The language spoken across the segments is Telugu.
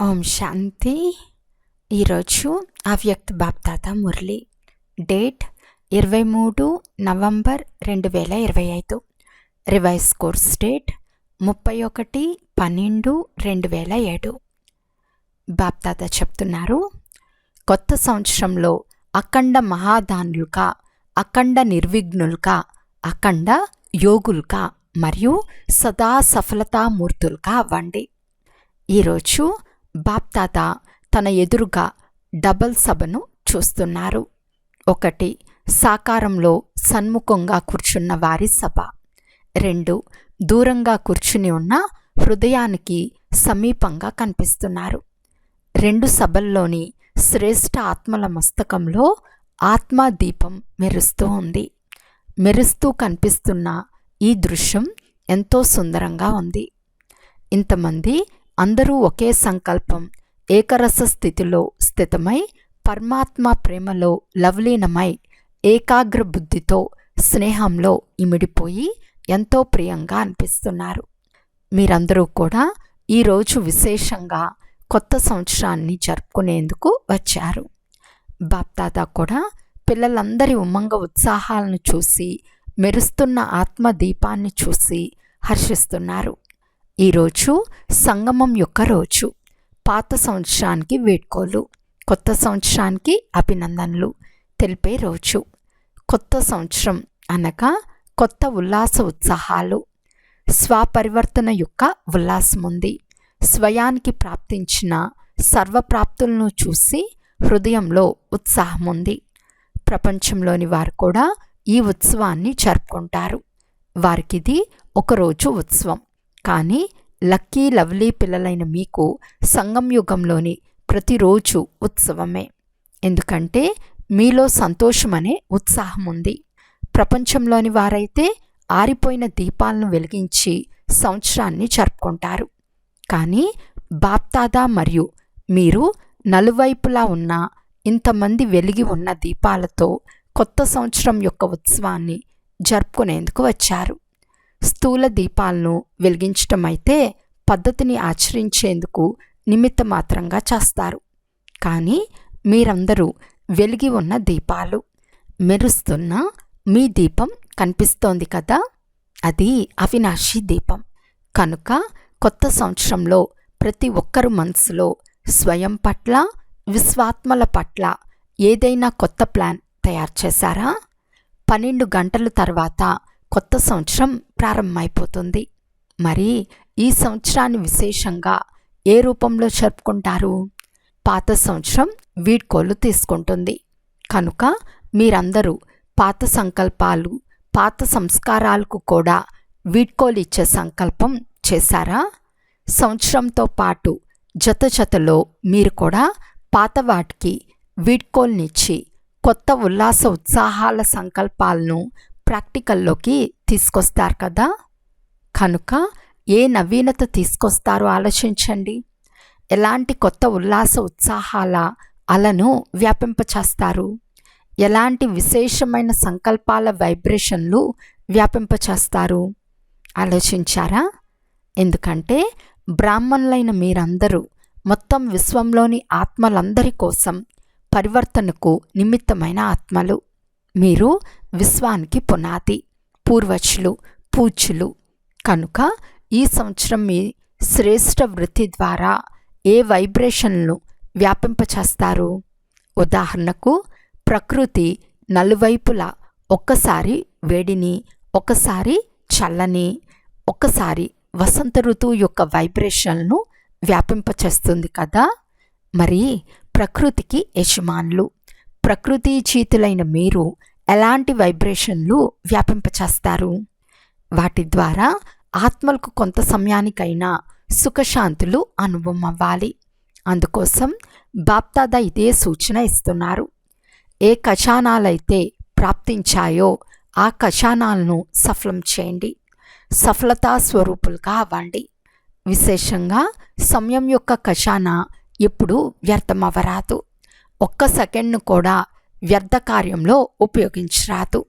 ఓం శాంతి. ఈరోజు Avyakt BapDada Murli. Date 23 November 2025. Revise course date 31/12/2007. BapDada చెప్తున్నారు, కొత్త సంవత్సరంలో అఖండ మహాదానులుగా, అఖండ నిర్విఘ్నులుగా, అఖండ యోగులుగా మరియు సదా సఫలతామూర్తులుగా అవ్వండి. ఈరోజు బాప్దాత తన ఎదురుగా డబల్ సభను చూస్తున్నారు. 1. సాకారంలో సన్ముఖంగా కూర్చున్న వారి సభ. 2. దూరంగా కూర్చుని ఉన్న హృదయానికి సమీపంగా కనిపిస్తున్నారు. 2 సభల్లోని శ్రేష్ఠ ఆత్మల మస్తకంలో ఆత్మదీపం మెరుస్తూ ఉంది. మెరుస్తూ కనిపిస్తున్న ఈ దృశ్యం ఎంతో సుందరంగా ఉంది. ఇంతమంది అందరూ ఒకే సంకల్పం, ఏకరస స్థితిలో స్థితమై పరమాత్మ ప్రేమలో లవలీనమై ఏకాగ్ర బుద్ధితో స్నేహంలో ఇమిడిపోయి ఎంతో ప్రియంగా అనిపిస్తున్నారు. మీరందరూ కూడా ఈరోజు విశేషంగా కొత్త సంవత్సరాన్ని జరుపుకునేందుకు వచ్చారు. బాప్దాదా కూడా పిల్లలందరి ఉమంగ ఉత్సాహాలను చూసి, మెరుస్తున్న ఆత్మదీపాన్ని చూసి హర్షిస్తున్నారు. ఈరోజు సంగమం యొక్క రోజు. పాత సంవత్సరానికి వేడ్కోలు, కొత్త సంవత్సరానికి అభినందనలు తెలిపే రోజు. కొత్త సంవత్సరం అనగా కొత్త ఉల్లాస ఉత్సాహాలు, స్వపరివర్తన యొక్క ఉల్లాసం ఉంది. స్వయానికి ప్రాప్తించిన సర్వప్రాప్తులను చూసి హృదయంలో ఉత్సాహం ఉంది. ప్రపంచంలోని వారు కూడా ఈ ఉత్సవాన్ని జరుపుకుంటారు. వారికిది ఒకరోజు ఉత్సవం. కానీ లక్కీ లవ్లీ పిల్లలైన మీకు సంగంయుగంలోని ప్రతిరోజు ఉత్సవమే. ఎందుకంటే మీలో సంతోషమనే ఉత్సాహం ఉంది. ప్రపంచంలోని వారైతే ఆరిపోయిన దీపాలను వెలిగించి సంవత్సరాన్ని జరుపుకుంటారు. కానీ బాప్దాదా మరియు మీరు నలువైపులా ఉన్న ఇంతమంది వెలిగి ఉన్న దీపాలతో కొత్త సంవత్సరం యొక్క ఉత్సవాన్ని జరుపుకునేందుకు వచ్చారు. స్థూల దీపాలను వెలిగించటం అయితే పద్ధతిని ఆచరించేందుకు నిమిత్త మాత్రంగా చేస్తారు. కానీ మీరందరూ వెలిగి ఉన్న దీపాలు. మెరుస్తున్న మీ దీపం కనిపిస్తోంది కదా, అది అవినాశి దీపం. కనుక కొత్త సంవత్సరంలో ప్రతి ఒక్కరు మనసులో స్వయం పట్ల, విశ్వాత్మల పట్ల ఏదైనా కొత్త ప్లాన్ తయారు చేశారా? 12 గంటల తర్వాత కొత్త సంవత్సరం ప్రారంభమైపోతుంది. మరి ఈ సంవత్సరాన్ని విశేషంగా ఏ రూపంలో జరుపుకుంటారు? పాత సంవత్సరం వీడ్కోలు తీసుకుంటుంది. కనుక మీరందరూ పాత సంకల్పాలు, పాత సంస్కారాలకు కూడా వీడ్కోలు ఇచ్చే సంకల్పం చేశారా? సంవత్సరంతో పాటు జతలో మీరు కూడా పాత వాటికి వీడ్కోలునిచ్చి కొత్త ఉల్లాస ఉత్సాహాల సంకల్పాలను ప్రాక్టికల్లోకి తీసుకొస్తారు కదా. కనుక ఏ నవీనత తీసుకొస్తారో ఆలోచించండి. ఎలాంటి కొత్త ఉల్లాస ఉత్సాహాల అలను వ్యాపింపచేస్తారు? ఎలాంటి విశేషమైన సంకల్పాల వైబ్రేషన్లు వ్యాపింపచేస్తారు? ఆలోచించారా? ఎందుకంటే బ్రాహ్మణులైన మీరందరూ మొత్తం విశ్వంలోని ఆత్మలందరి కోసం పరివర్తనకు నిమిత్తమైన ఆత్మలు. మీరు విశ్వానికి పునాది, పూర్వజులు, పూజ్యులు. కనుక ఈ సంవత్సరం మీ శ్రేష్ఠ వృత్తి ద్వారా ఏ వైబ్రేషన్లను వ్యాపింపచేస్తారు? ఉదాహరణకు ప్రకృతి నలువైపులా ఒక్కసారి వేడిని, ఒకసారి చల్లని, ఒకసారి వసంత ఋతువు యొక్క వైబ్రేషన్లను వ్యాపింపచేస్తుంది కదా. మరి ప్రకృతికి యజమానులు, ప్రకృతి జీతులైన మీరు ఎలాంటి వైబ్రేషన్లు వ్యాపింపచేస్తారు? వాటి ద్వారా ఆత్మలకు కొంత సమయానికైనా సుఖశాంతులు అనుభవం అవ్వాలి. అందుకోసం బాప్దాదా ఇదే సూచన ఇస్తున్నారు. ఏ ఖజానాలైతే ప్రాప్తించాయో ఆ ఖజానాలను సఫలం చేయండి. సఫలతా స్వరూపులుగా అవ్వండి. విశేషంగా సమయం యొక్క ఖజానా ఎప్పుడూ వ్యర్థమవరాదు. ఒక్క సెకండ్ను కూడా వ్యర్థ కార్యంలో ఉపయోగించరాదు.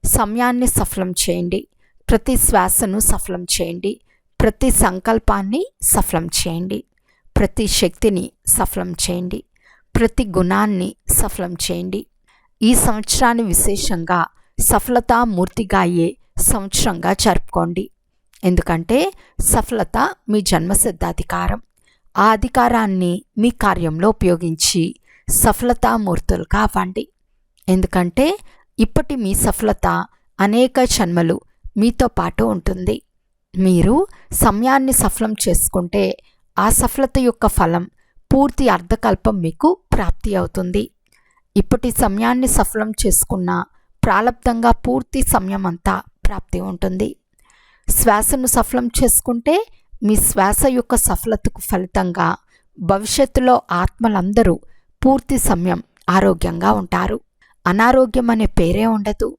సమయాన్ని సఫలం చేయండి. ప్రతి శ్వాసను సఫలం చేయండి. ప్రతి సంకల్పాన్ని సఫలం చేయండి. ప్రతి శక్తిని సఫలం చేయండి. ప్రతి గుణాన్ని సఫలం చేయండి. ఈ సంవత్సరాన్ని విశేషంగా సఫలతామూర్తిగా అయ్యే సంవత్సరంగా జరుపుకోండి. ఎందుకంటే సఫలత మీ జన్మసిద్ధాధికారం. ఆ అధికారాన్ని మీ కార్యంలో ఉపయోగించి సఫలతామూర్తులుగా అవ్వండి. ఎందుకంటే ఇప్పటి మీ సఫలత అనేక జన్మలు మీతో పాటు ఉంటుంది. మీరు సమయాన్ని సఫలం చేసుకుంటే ఆ సఫలత యొక్క ఫలం పూర్తి అర్ధకల్పం మీకు ప్రాప్తి అవుతుంది. ఇప్పటి సమయాన్ని సఫలం చేసుకున్న ప్రాలబ్ధంగా పూర్తి సమయం అంతా ప్రాప్తి ఉంటుంది. శ్వాసను సఫలం చేసుకుంటే మీ శ్వాస యొక్క సఫలతకు ఫలితంగా భవిష్యత్తులో ఆత్మలందరూ పూర్తి సమయం ఆరోగ్యంగా ఉంటారు. అనారోగ్యం అనే పేరే ఉండదు.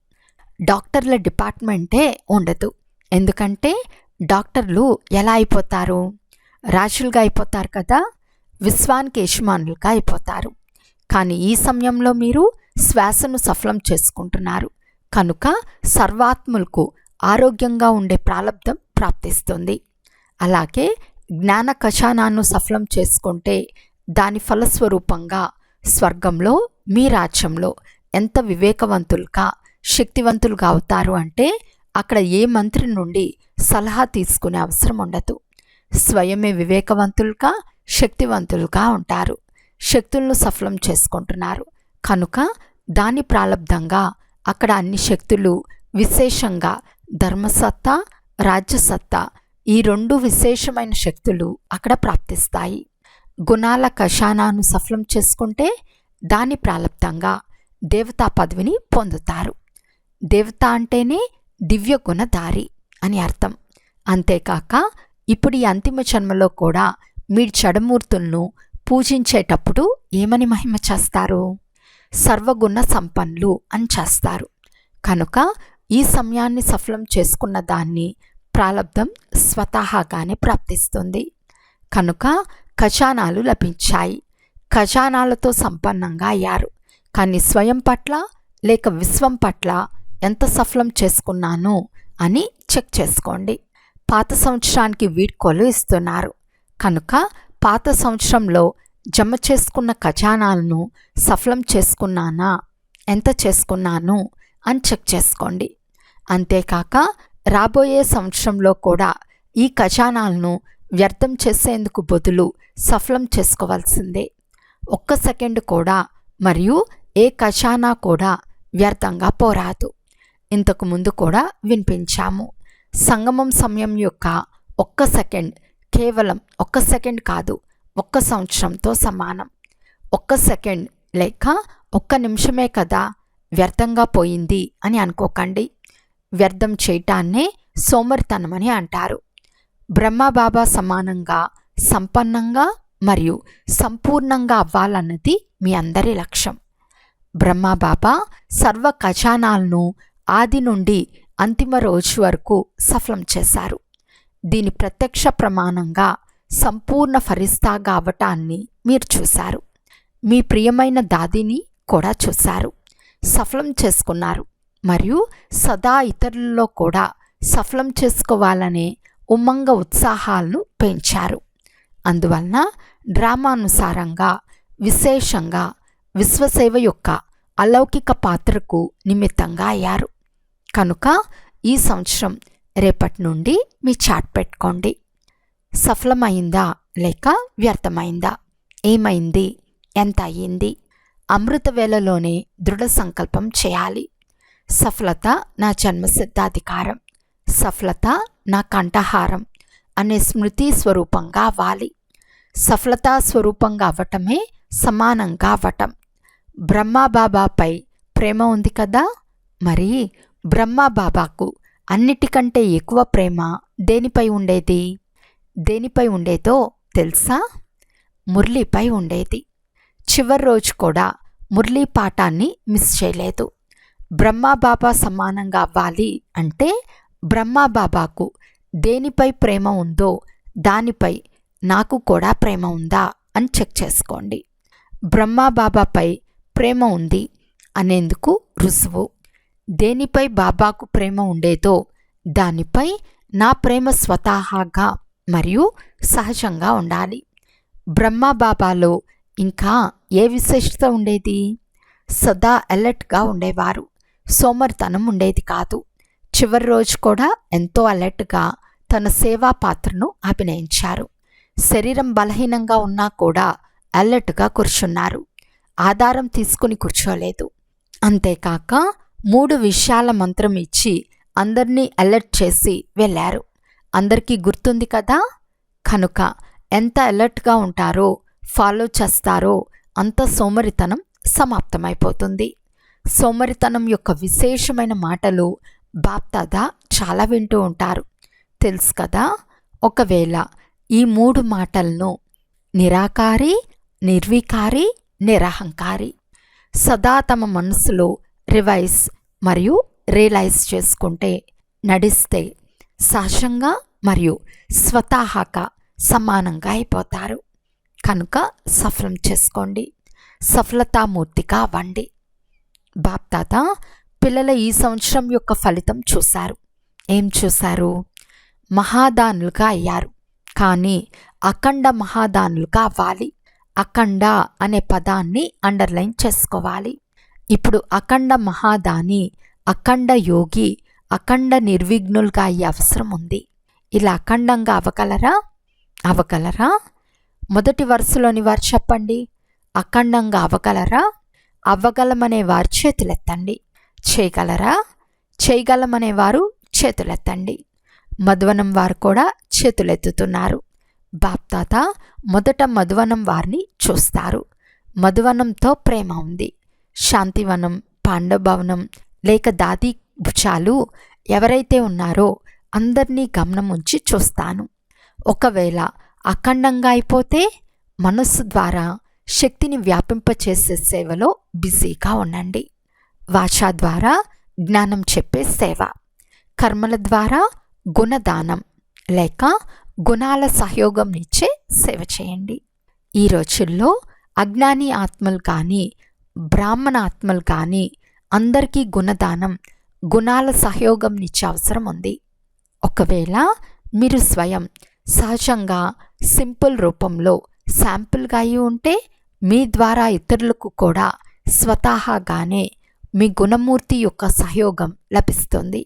డాక్టర్ల డిపార్ట్మెంటే ఉండదు. ఎందుకంటే డాక్టర్లు ఎలా అయిపోతారు? రాజులుగా అయిపోతారు కదా, విశ్వానికి యజమానులుగా అయిపోతారు. కానీ ఈ సమయంలో మీరు శ్వాసను సఫలం చేసుకుంటున్నారు కనుక సర్వాత్ములకు ఆరోగ్యంగా ఉండే ప్రాలబ్ధం ప్రాప్తిస్తుంది. అలాగే జ్ఞాన ఖజానాను సఫలం చేసుకుంటే దాని ఫలస్వరూపంగా స్వర్గంలో మీ రాజ్యంలో ఎంత వివేకవంతులుగా శక్తివంతులుగా అవుతారు అంటే అక్కడ ఏ మంత్రి నుండి సలహా తీసుకునే అవసరం ఉండదు. స్వయమే వివేకవంతులుగా శక్తివంతులుగా ఉంటారు. శక్తులను సఫలం చేసుకుంటున్నారు కనుక దాని ప్రాలబ్ధంగా అక్కడ అన్ని శక్తులు విశేషంగా ధర్మసత్తా రాజ్యసత్తా ఈ రెండు విశేషమైన శక్తులు అక్కడ ప్రాప్తిస్తాయి. గుణాల ఖజానాను సఫలం చేసుకుంటే దాని ప్రాలబ్ధంగా దేవతా పదవిని పొందుతారు. దేవత అంటేనే దివ్య గుణధారి అని అర్థం. అంతేకాక ఇప్పుడు ఈ అంతిమ జన్మలో కూడా మీరు చెడమూర్తులను పూజించేటప్పుడు ఏమని మహిమ చేస్తారు? సర్వగుణ సంపన్నులు అని చేస్తారు. కనుక ఈ సమయాన్ని సఫలం చేసుకున్న దాన్ని ప్రాలబ్ధం స్వతహాగానే ప్రాప్తిస్తుంది. కనుక ఖజానాలు లభించాయి. ఖజానాలతో సంపన్నంగా అయ్యారు. కానీ స్వయం పట్ల లేక విశ్వం పట్ల ఎంత సఫలం చేసుకున్నాను అని చెక్ చేసుకోండి. పాత సంవత్సరానికి వీడ్కోలు ఇస్తున్నారు కనుక పాత సంవత్సరంలో జమ చేసుకున్న ఖజానాలను సఫలం చేసుకున్నానా, ఎంత చేసుకున్నాను అని చెక్ చేసుకోండి. అంతేకాక రాబోయే సంవత్సరంలో కూడా ఈ ఖజానాలను వ్యర్థం చేసేందుకు బదులు సఫలం చేసుకోవాల్సిందే. ఒక్క సెకండ్ కూడా మరియు ఏ ఖజానా కూడా వ్యర్థంగా పోరాదు. ఇంతకు ముందు కూడా వినిపించాము. సంగమం సమయం యొక్క ఒక్క సెకండ్ కేవలం ఒక్క సెకండ్ కాదు, ఒక్క సంవత్సరంతో సమానం. ఒక్క సెకండ్ లేక ఒక్క నిమిషమే కదా వ్యర్థంగా పోయింది అని అనుకోకండి. వ్యర్థం చేయటాన్నే సోమరితనమని అంటారు. బ్రహ్మబాబా సమానంగా సంపన్నంగా మరియు సంపూర్ణంగా అవ్వాలన్నది మీ అందరి లక్ష్యం. బ్రహ్మబాబా సర్వ ఖజానాలను ఆది నుండి అంతిమ రోజు వరకు సఫలం చేశారు. దీని ప్రత్యక్ష ప్రమాణంగా సంపూర్ణ ఫరిస్తాగా అవ్వటాన్ని మీరు చూశారు. మీ ప్రియమైన దాదిని కూడా చూశారు, సఫలం చేసుకున్నారు. మరియు సదా ఇతరులలో కూడా సఫలం చేసుకోవాలనే ఉమ్మంగ ఉత్సాహాలను పెంచారు. అందువలన డ్రామానుసారంగా విశేషంగా విశ్వసేవ యొక్క అలౌకిక పాత్రకు నిమిత్తంగా అయ్యారు. కనుక ఈ సంవత్సరం రేపటి నుండి మీ చాట్ పెట్టుకోండి. సఫలమైందా లేక వ్యర్థమైందా? ఏమైంది? ఎంత అయ్యింది? అమృత వేళలోనే దృఢ సంకల్పం చేయాలి. సఫలత నా జన్మసిద్ధాధికారం, సఫలత నా కంఠహారం అనే స్మృతి స్వరూపంగా అవ్వాలి. సఫలతా స్వరూపంగా అవ్వటమే సమానంగా అవ్వటం. బ్రహ్మబాబాపై ప్రేమ ఉంది కదా, మరి బ్రహ్మబాబాకు అన్నిటికంటే ఎక్కువ ప్రేమ దేనిపై ఉండేది? దేనిపై ఉండేదో తెలుసా? మురళీపై ఉండేది. చివరి రోజు కూడా మురళీ పాఠాన్ని మిస్ చేయలేదు. బ్రహ్మబాబా సమానంగా అవ్వాలి అంటే బ్రహ్మబాబాకు దేనిపై ప్రేమ ఉందో దానిపై నాకు కూడా ప్రేమ ఉందా అని చెక్ చేసుకోండి. బ్రహ్మబాబాపై ప్రేమ ఉంది అనేందుకు రుజువు. దేనిపై బాబాకు ప్రేమ ఉండేదో దానిపై నా ప్రేమ స్వతహాగా మరియు సహజంగా ఉండాలి. బ్రహ్మబాబాలో ఇంకా ఏ విశేషత ఉండేది? సదా అలర్ట్గా ఉండేవారు. సోమరితనం ఉండేది కాదు. చివరి రోజు కూడా ఎంతో అలర్ట్గా తన సేవా పాత్రను అభినయించారు. శరీరం బలహీనంగా ఉన్నా కూడా అలర్ట్గా కూర్చున్నారు. ఆధారం తీసుకుని కూర్చోలేదు. అంతేకాక 3 విషయాల మంత్రం ఇచ్చి అందర్నీ అలర్ట్ చేసి వెళ్ళారు. అందరికీ గుర్తుంది కదా. కనుక ఎంత అలర్ట్గా ఉంటారో, ఫాలో చేస్తారో అంత సోమరితనం సమాప్తమైపోతుంది. సోమరితనం యొక్క విశేషమైన మాటలు బాప్దాదా చాలా వింటూ ఉంటారు, తెలుసు కదా. ఒకవేళ ఈ 3 మాటలను నిరాకారి, నిర్వికారి, నిరహంకారి సదా తమ మనసులో రివైజ్ మరియు రియలైజ్ చేసుకుంటే, నడిస్తే సహజంగా మరియు స్వతహాగా సమానంగా అయిపోతారు. కనుక సఫలం చేసుకోండి, సఫలతామూర్తిగా అవ్వండి. బాప్దాదా పిల్లల ఈ సంవత్సరం యొక్క ఫలితం చూశారు. ఏం చూశారు? మహాదానులుగా అయ్యారు. కానీ అఖండ మహాదానులుగా అవ్వాలి. అఖండ అనే పదాన్ని అండర్లైన్ చేసుకోవాలి. ఇప్పుడు అఖండ మహాదాని, అఖండ యోగి, అఖండ నిర్విఘ్నులుగా అయ్యే అవసరం ఉంది. ఇలా అఖండంగా అవ్వగలరా? మొదటి వరుసలోని వారు చెప్పండి. అఖండంగా అవ్వగలరా? అవ్వగలమనే వారు చేతులెత్తండి. చేయగలమనేవారు చేతులెత్తండి. మధువనం వారు కూడా చేతులెత్తుతున్నారు. బాప్దాదా మొదట మధువనం వారిని చూస్తారు. మధువనంతో ప్రేమ ఉంది. శాంతివనం, పాండభవనం లేక దాది భుజాలు ఎవరైతే ఉన్నారో అందరినీ గమనం ఉంచి చూస్తాను. ఒకవేళ అఖండంగా అయిపోతే మనస్సు ద్వారా శక్తిని వ్యాపింపచేసే సేవలో బిజీగా ఉండండి. వాచా ద్వారా జ్ఞానం చెప్పే సేవ, కర్మల ద్వారా గుణదానం లేక గుణాల సహయోగంనిచ్చే సేవ చేయండి. ఈ రోజుల్లో అజ్ఞాని ఆత్మలు కానీ బ్రాహ్మణ ఆత్మలు కానీ అందరికీ గుణదానం, గుణాల సహయోగంనిచ్చే అవసరం ఉంది. ఒకవేళ మీరు స్వయం సహజంగా సింపుల్ రూపంలో శాంపుల్గా అయి ఉంటే మీ ద్వారా ఇతరులకు కూడా స్వతహాగానే మీ గుణమూర్తి యొక్క సహయోగం లభిస్తుంది.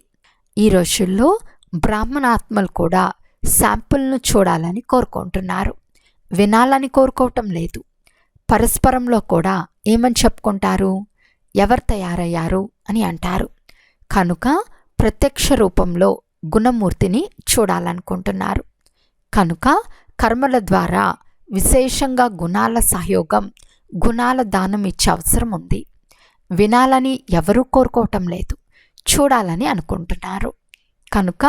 ఈ రోజుల్లో బ్రాహ్మణాత్మలు కూడా శాంపుల్ను చూడాలని కోరుకుంటున్నారు, వినాలని కోరుకోవటం లేదు. పరస్పరంలో కూడా ఏమని చెప్పుకుంటారు? ఎవరు తయారయ్యారు అని అంటారు. కనుక ప్రత్యక్ష రూపంలో గుణమూర్తిని చూడాలనుకుంటున్నారు. కనుక కర్మల ద్వారా విశేషంగా గుణాల సహయోగం, గుణాల దానం ఇచ్చే అవసరం ఉంది. వినాలని ఎవరూ కోరుకోవటం లేదు, చూడాలని అనుకుంటున్నారు. కనుక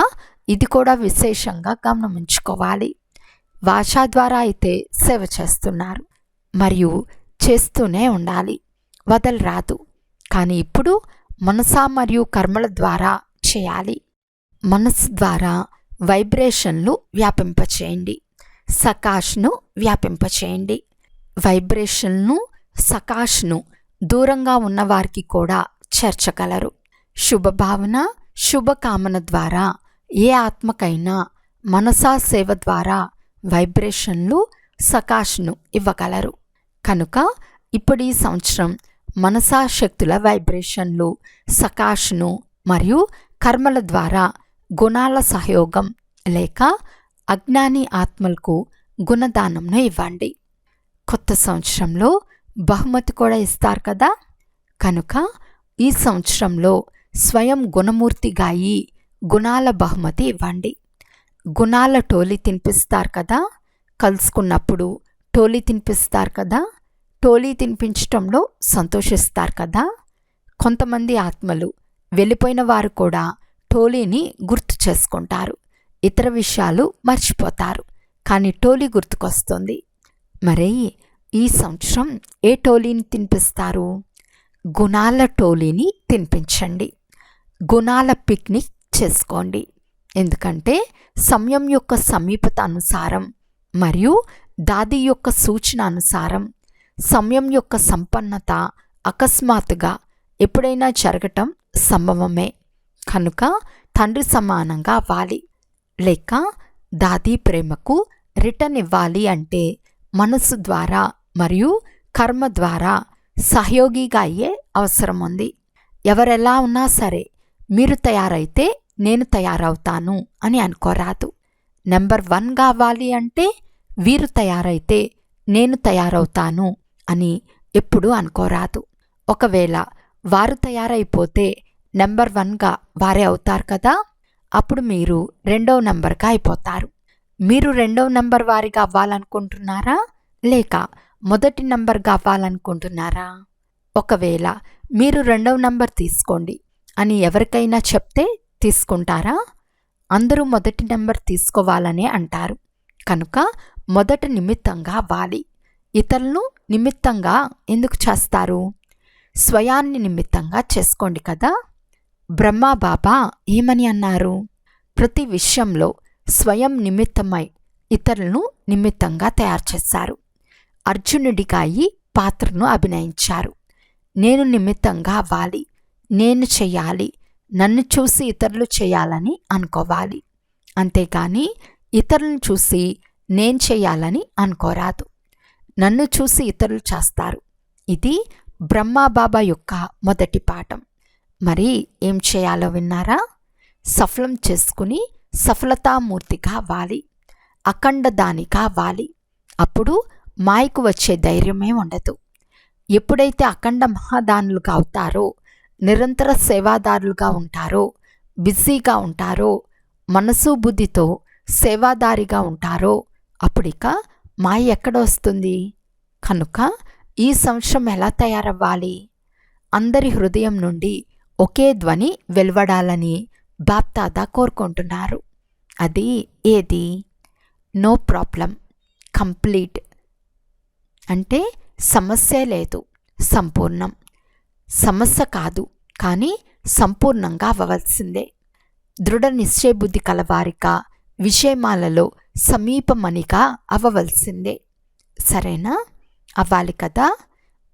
ఇది కూడా విశేషంగా గమనించుకోవాలి. వాచా ద్వారా అయితే సేవ చేస్తున్నారు మరియు చేస్తూనే ఉండాలి, వదలరాదు. కానీ ఇప్పుడు మనసా మరియు కర్మల ద్వారా చేయాలి. మనసు ద్వారా వైబ్రేషన్లు వ్యాపింపచేయండి, సకాష్ను వ్యాపింపచేయండి. వైబ్రేషన్ను, సకాష్ను దూరంగా ఉన్నవారికి కూడా చేర్చగలరు. శుభభావన, శుభకామన ద్వారా ఏ ఆత్మకైనా మనసా సేవ ద్వారా వైబ్రేషన్లు, సకాష్ను ఇవ్వగలరు. కనుక ఇప్పుడు ఈ సంవత్సరం మనసా శక్తుల వైబ్రేషన్లు, సకాష్ను మరియు కర్మల ద్వారా గుణాల సహయోగం లేక అజ్ఞాని ఆత్మలకు గుణదానంను ఇవ్వండి. కొత్త సంవత్సరంలో బహుమతి కూడా ఇస్తారు కదా. కనుక ఈ సంవత్సరంలో స్వయం గుణమూర్తిగా అయి గుణాల బహుమతి ఇవ్వండి. గుణాల టోలీ తినిపిస్తారు కదా, కలుసుకున్నప్పుడు టోలీ తినిపిస్తారు కదా. టోలీ తినిపించటంలో సంతోషిస్తారు కదా. కొంతమంది ఆత్మలు వెళ్ళిపోయిన వారు కూడా టోలీని గుర్తు చేసుకుంటారు, ఇతర విషయాలు మర్చిపోతారు, కానీ టోలీ గుర్తుకొస్తుంది. మరి ఈ సంవత్సరం ఏ టోలీని తినిపిస్తారు? గుణాల టోలీని తినిపించండి. గుణాల పిక్నిక్ చేసుకోండి. ఎందుకంటే సమయం యొక్క సమీపత అనుసారం మరియు దాది యొక్క సూచన అనుసారం సమయం యొక్క సంపన్నత అకస్మాత్తుగా ఎప్పుడైనా జరగటం సంభవమే. కనుక తండ్రి సమానంగా అవ్వాలి లేక దాది ప్రేమకు రిటర్న్ ఇవ్వాలి అంటే మనసు ద్వారా మరియు కర్మ ద్వారా సహయోగిగా అయ్యే అవసరం ఉంది. ఎవరెలా ఉన్నా సరే మీరు తయారైతే నేను తయారవుతాను అని అనుకోరాదు. నెంబర్ 1 కావాలి అంటే వీరు తయారైతే నేను తయారవుతాను అని ఎప్పుడూ అనుకోరాదు. ఒకవేళ వారు తయారైపోతే నెంబర్ 1గా వారే అవుతారు కదా, అప్పుడు మీరు 2వ నెంబర్గా అయిపోతారు. మీరు 2వ నెంబర్ వారిగా అవ్వాలనుకుంటున్నారా లేక మొదటి నెంబర్గా అవ్వాలనుకుంటున్నారా? ఒకవేళ మీరు 2వ నెంబర్ తీసుకోండి అని ఎవరికైనా చెప్తే తీసుకుంటారా? అందరూ మొదటి నెంబర్ తీసుకోవాలనే అంటారు. కనుక మొదట నిమిత్తంగా అవ్వాలి. ఇతరులను నిమిత్తంగా ఎందుకు చేస్తారు? స్వయాన్ని నిమిత్తంగా చేసుకోండి కదా. బ్రహ్మాబాబా ఏమని అన్నారు? ప్రతి విషయంలో స్వయం నిమిత్తమై ఇతరులను నిమిత్తంగా తయారు చేశారు. అర్జునుడిగా అయి పాత్రను అభినయించారు. నేను నిమిత్తంగా అవ్వాలి, నేను చెయ్యాలి, నన్ను చూసి ఇతరులు చేయాలని అనుకోవాలి. అంతేగాని ఇతరులను చూసి నేను చెయ్యాలని అనుకోరాదు. నన్ను చూసి ఇతరులు చేస్తారు. ఇది బ్రహ్మాబాబా యొక్క మొదటి పాఠం. మరి ఏం చేయాలో విన్నారా? సఫలం చేసుకుని సఫలతామూర్తిగా అవ్వాలి, అఖండ దానిగా అవ్వాలి. అప్పుడు మాయకు వచ్చే ధైర్యమే ఉండదు. ఎప్పుడైతే అఖండ మహాదానులుగా అవుతారో, నిరంతర సేవాదారులుగా ఉంటారో, బిజీగా ఉంటారో, మనసు బుద్ధితో సేవాదారిగా ఉంటారో, అప్పుడిక మాయ ఎక్కడ వస్తుంది? కనుక ఈ సంవత్సరం ఎలా తయారవ్వాలి? అందరి హృదయం నుండి ఒకే ధ్వని వెలువడాలని బాప్దాదా కోరుకుంటున్నారు. అది ఏది? నో ప్రాబ్లం, కంప్లీట్ అంటే సమస్య లేదు, సంపూర్ణం. సమస్య కాదు, కానీ సంపూర్ణంగా అవ్వవలసిందే. దృఢ నిశ్చయబుద్ధి కలవారిగా విషయమాలలో సమీపమనిగా అవ్వవలసిందే. సరేనా? అవ్వాలి కదా?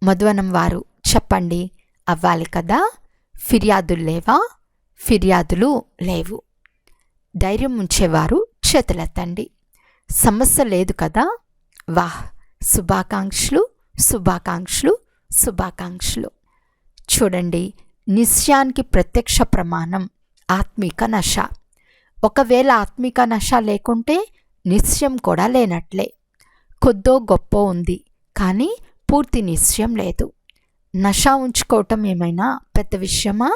మధువనం వారు చెప్పండి, అవ్వాలి కదా? ఫిర్యాదులు లేవా? ఫిర్యాదులు లేవు. ధైర్యం ఉంచేవారు చేతులెత్తండి. సమస్య లేదు కదా? వాహ్! శుభాకాంక్షలు, శుభాకాంక్షలు, శుభాకాంక్షలు. చూడండి, నిశ్చయానికి ప్రత్యక్ష ప్రమాణం ఆత్మిక నశ. ఒకవేళ ఆత్మిక నశ లేకుంటే నిశ్చయం కూడా లేనట్లే. కొద్దో గొప్ప ఉంది, కానీ పూర్తి నిశ్చయం లేదు. నశ ఉంచుకోవటం ఏమైనా పెద్ద విషయమా?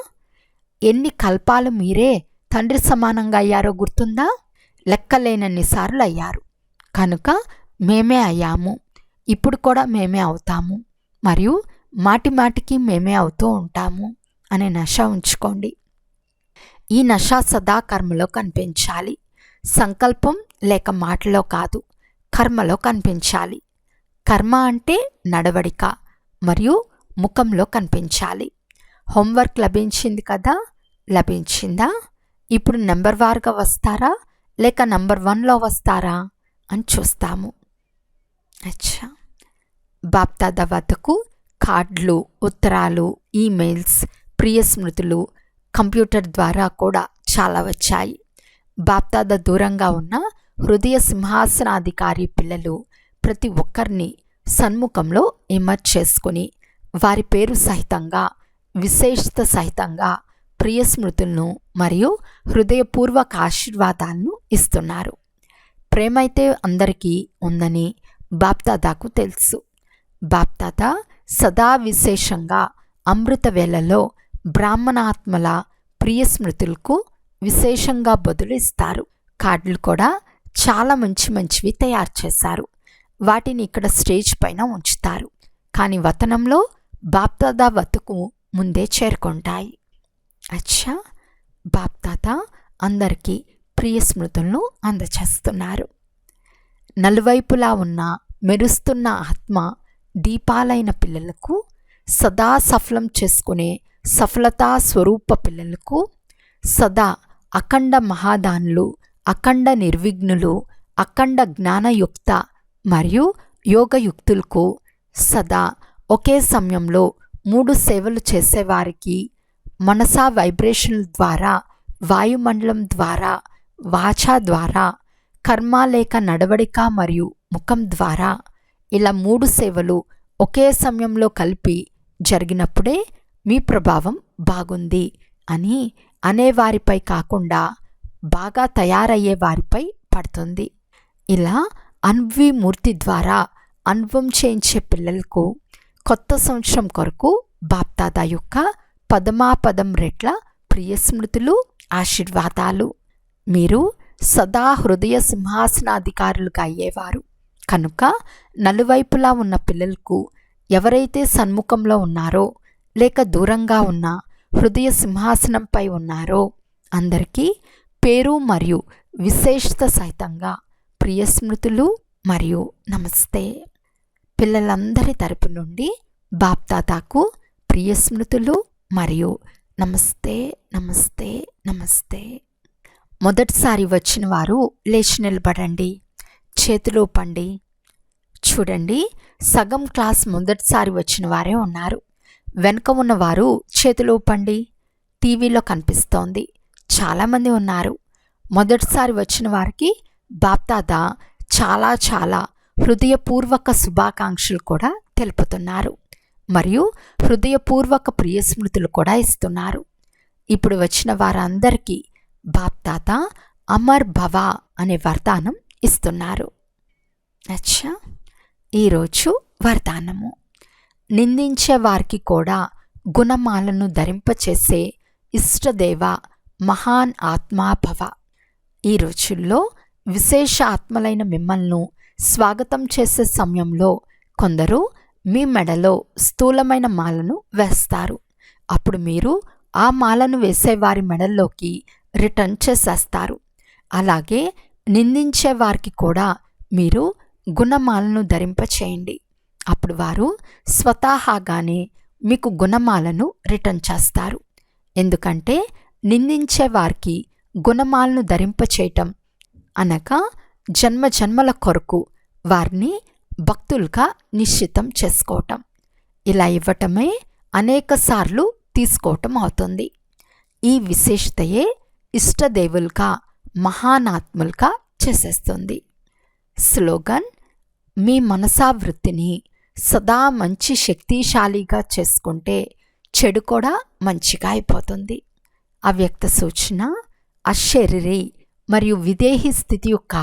ఎన్ని కల్పాలు మీరే తండ్రి సమానంగా అయ్యారో గుర్తుందా? లెక్కలేనన్నిసార్లు అయ్యారు. కనుక మేమే అయ్యాము, ఇప్పుడు కూడా మేమే అవుతాము, మరియు మాటి మాటికి మేమే అవుతూ ఉంటాము అనే నశ ఉంచుకోండి. ఈ నశ సదా కర్మలో కనిపించాలి. సంకల్పం లేక మాటలో కాదు, కర్మలో కనిపించాలి. కర్మ అంటే నడవడిక మరియు ముఖంలో కనిపించాలి. హోంవర్క్ లభించింది కదా? లభించిందా? ఇప్పుడు నెంబర్ వారుగా వస్తారా లేక నంబర్ 1లో వస్తారా అని చూస్తాము. అచ్చా, బాప్దాదా వద్దకు కార్డులు, ఉత్తరాలు, ఈమెయిల్స్, ప్రియ స్మృతులు కంప్యూటర్ ద్వారా కూడా చాలా వచ్చాయి. బాప్దాదా దూరంగా ఉన్న హృదయ సింహాసనాధికారి పిల్లలు ప్రతి ఒక్కరిని సన్ముఖంలో ఇమర్జ్ చేసుకుని వారి పేరు సహితంగా, విశేషత సహితంగా ప్రియ స్మృతులను మరియు హృదయపూర్వక ఆశీర్వాదాలను ఇస్తున్నారు. ప్రేమైతే అందరికీ ఉందని బాప్దాదాకు తెలుసు. బాప్దాదా సదా విశేషంగా అమృత వేళలో బ్రాహ్మణాత్మల ప్రియ స్మృతులకు విశేషంగా బదులు ఇస్తారు. కార్డులు కూడా చాలా మంచివి తయారు చేశారు. వాటిని ఇక్కడ స్టేజ్ పైన ఉంచుతారు, కానీ వతనంలో బాప్దాదా వద్దకు ముందే చేరుకుంటాయి. అచ్చా, బాప్దాదా అందరికీ ప్రియ స్మృతులను అందచేస్తున్నారు. నలువైపులా ఉన్న మెరుస్తున్న ఆత్మ దీపాలైన పిల్లలకు, సదా సఫలం చేసుకునే సఫలతా స్వరూప పిల్లలకు, సదా అఖండ మహాదానులు, అఖండ నిర్విఘ్నులు, అఖండ జ్ఞానయుక్త మరియు యోగయుక్తులకు, సదా ఒకే సమయంలో 3 సేవలు చేసేవారికి, మనసా వైబ్రేషన్ల ద్వారా, వాయుమండలం ద్వారా, వాచా ద్వారా, కర్మ లేక నడవడిక మరియు ముఖం ద్వారా ఇలా 3 సేవలు ఒకే సమయంలో కలిపి జరిగినప్పుడే మీ ప్రభావం బాగుంది అని అనేవారిపై కాకుండా బాగా తయారయ్యే వారిపై పడుతుంది. ఇలా అన్వీమూర్తి ద్వారా అనుభవం చేయించే పిల్లలకు కొత్త సంవత్సరం కొరకు బాప్దాదా యొక్క పదమాపదం రెట్ల ప్రియ స్మృతులు, ఆశీర్వాదాలు. మీరు సదా హృదయ సింహాసనాధికారులుగా అయ్యేవారు కనుక నలువైపులా ఉన్న పిల్లలకు ఎవరైతే సన్ముఖంలో ఉన్నారో లేక దూరంగా ఉన్న హృదయ సింహాసనంపై ఉన్నారో అందరికీ పేరు మరియు విశేషత సహితంగా ప్రియ స్మృతులు మరియు నమస్తే. పిల్లలందరి తరపు నుండి బాప్దాదాకు ప్రియ స్మృతులు మరియు నమస్తే నమస్తే నమస్తే. మొదటిసారి వచ్చిన వారు లేచి నిలబడండి, చేతులు ఊపండి. చూడండి, సగం క్లాస్ మొదటిసారి వచ్చిన వారే ఉన్నారు. వెనుక ఉన్నవారు చేతులు ఊపండి. టీవీలో కనిపిస్తోంది, చాలామంది ఉన్నారు. మొదటిసారి వచ్చిన వారికి బాప్దాదా చాలా చాలా హృదయపూర్వక శుభాకాంక్షలు కూడా తెలుపుతున్నారు మరియు హృదయపూర్వక ప్రియ స్మృతులు కూడా ఇస్తున్నారు. ఇప్పుడు వచ్చిన వారందరికీ బాప్దాదా అమర్ భవ అనే వరదానం ఇస్తున్నారు. అచ్చా, ఈరోజు వరదానము: నిందించే వారికి కూడా గుణమాలను ధరింపచేసే ఇష్టదేవ మహాన్ ఆత్మా భవ. ఈ రోజుల్లో విశేష ఆత్మలైన మిమ్మల్ని స్వాగతం చేసే సమయంలో కొందరు మీ మెడలో స్థూలమైన మాలను వేస్తారు. అప్పుడు మీరు ఆ మాలను వేసేవారి మెడల్లోకి రిటర్న్ చేసేస్తారు. అలాగే నిందించే వారికి కూడా మీరు గుణమాలను ధరింపచేయండి. అప్పుడు వారు స్వతహాగానే మీకు గుణమాలను రిటర్న్ చేస్తారు. ఎందుకంటే నిందించే వారికి గుణమాలను ధరింపచేయటం అనగా జన్మ జన్మల కొరకు వారిని భక్తులుగా నిశ్చితం చేసుకోవటం. ఇలా ఇవ్వటమే అనేకసార్లు తీసుకోవటం అవుతుంది. ఈ విశేషతయే ఇష్టదేవులుగా మహానాత్ములుగా చేసేస్తుంది. స్లోగన్: మీ మనసావృత్తిని సదా మంచి శక్తిశాలిగా చేసుకుంటే చెడు కూడా మంచిగా అయిపోతుంది. అవ్యక్త సూచన: అశరీరి మరియు విదేహీ స్థితి యొక్క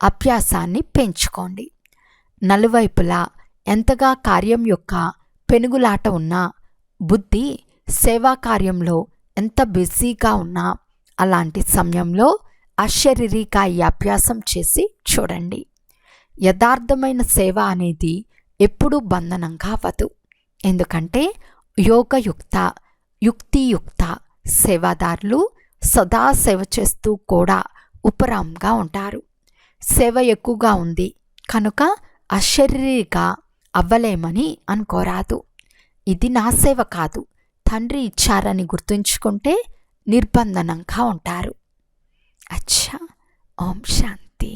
అభ్యాసాన్ని పెంచుకోండి. నలువైపులా ఎంతగా కార్యం యొక్క పెనుగులాట ఉన్నా, బుద్ధి సేవా కార్యంలో ఎంత బిజీగా ఉన్నా, అలాంటి సమయంలో అశరీరిగా ఈ అభ్యాసం చేసి చూడండి. యథార్థమైన సేవ అనేది ఎప్పుడూ బంధనంగా అవ్వదు. ఎందుకంటే యోగయుక్త యుక్తియుక్త సేవాదారులు సదా సేవ చేస్తూ కూడా ఉపరాంగా ఉంటారు. సేవ ఎక్కువగా ఉంది కనుక అశరీరిగా అవ్వలేమని అనుకోరాదు. ఇది నా సేవ కాదు, తండ్రి ఇచ్చారని గుర్తుంచుకుంటే నిర్బంధనంగా ఉంటారు. అచ్చా, ఓం శాంతి.